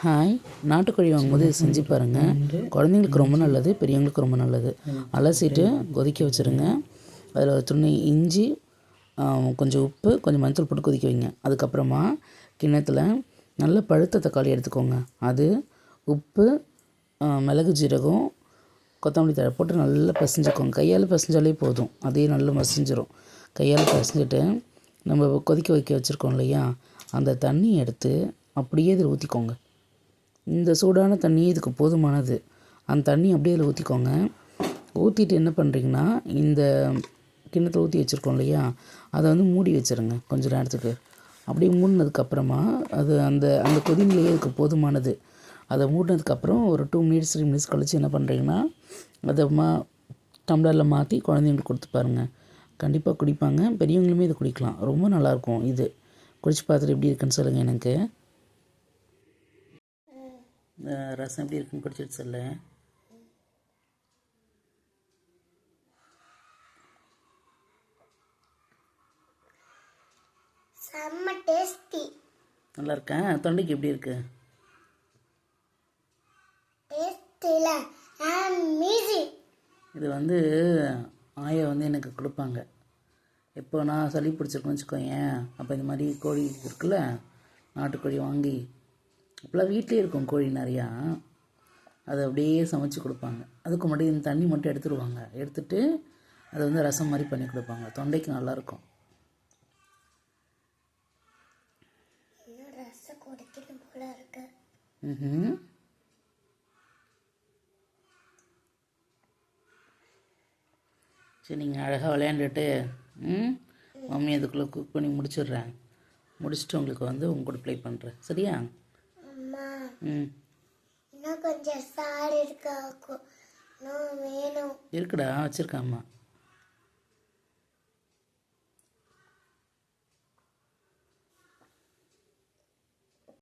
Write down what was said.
Hi, நாட்டுக்கோழி வாங்கும்போது இது செஞ்சு பாருங்கள். குழந்தைங்களுக்கு ரொம்ப நல்லது, பெரியவங்களுக்கு ரொம்ப நல்லது. அலசிட்டு கொதிக்க வச்சுருங்க. அதில் ஒரு துணி இஞ்சி, கொஞ்சம் உப்பு, கொஞ்சம் மஞ்சள் போட்டு கொதிக்க வைங்க. அதுக்கப்புறமா கிண்ணத்தில் நல்ல பழுத்த தக்காளி எடுத்துக்கோங்க. அது உப்பு, மிளகு, ஜீரகம், கொத்தமல்லி தழை போட்டு நல்லா பிசைஞ்சுக்கோங்க. கையால் பிசைஞ்சாலே போதும், அதே நல்லா மசிஞ்சிரும். கையால் பிசைஞ்சிட்டு நம்ம கொதிக்க வைக்க வச்சுருக்கோம் இல்லையா, அந்த தண்ணி எடுத்து அப்படியே இதில் ஊற்றிக்கோங்க. இந்த சூடான தண்ணி இதுக்கு போதுமானது. அந்த தண்ணி அப்படியே அதில் ஊற்றிக்கோங்க. ஊற்றிட்டு என்ன பண்ணுறீங்கன்னா, இந்த கிண்ணத்தில் ஊற்றி வச்சுருக்கோம் இல்லையா, அதை வந்து மூடி வச்சுருங்க கொஞ்சம் நேரத்துக்கு. அப்படியே மூடினதுக்கப்புறமா அது அந்த அந்த கொதிநிலையே இதுக்கு போதுமானது. அதை மூடினதுக்கப்புறம் ஒரு 2 மினிட்ஸ் 3 மினிட்ஸ் கழித்து என்ன பண்ணுறீங்கன்னா, அதை டம்ளரில் மாற்றி குழந்தைங்களுக்கு கொடுத்து பாருங்கள். கண்டிப்பாக குடிப்பாங்க. பெரியவங்களுமே இதை குடிக்கலாம். ரொம்ப நல்லாயிருக்கும். இது குடிச்சு பார்த்துட்டு எப்படி இருக்குன்னு சொல்லுங்கள் எனக்கு. ரசம் எப்படி இருக்குன்னு குடிச்சிட்டு சொல்ல. செம்ம டேஸ்டி. நல்லா இருக்கேன். தொண்டைக்கு எப்படி இருக்கு? டேஸ்டில அமேசிங். இது வந்து ஆயா வந்து எனக்கு கொடுப்பாங்க. எப்போ நான் சளி பிடிச்சிருக்கேன்னு வச்சுக்கோயேன், அப்போ இந்த மாதிரி கோழி இருக்குல்ல, நாட்டுக்கோழி வாங்கி அப்போல்லாம் வீட்டிலே இருக்கும் கோழி நிறையா. அதை அப்படியே சமைச்சு கொடுப்பாங்க. அதுக்கு மட்டும் இந்த தண்ணி மட்டும் எடுத்துடுவாங்க. எடுத்துட்டு அதை வந்து ரசம் மாதிரி பண்ணி கொடுப்பாங்க. தொண்டைக்கு நல்லாயிருக்கும். ரசம் குடிக்கணும் போல இருக்கு. சரி, நீங்கள் அழகாக விளையாண்டுட்டு மம்மி அதுக்குள்ளே குக் பண்ணி முடிச்சிடுறேன். முடிச்சுட்டு உங்களுக்கு வந்து உங்க கூட ப்ளே பண்ணுறேன். சரியா? அம்மா, இன்னும் கொஞ்சம் சாறு இருக்கா? வேணும். இருக்குடா, வச்சுருக்கேன் அம்மா.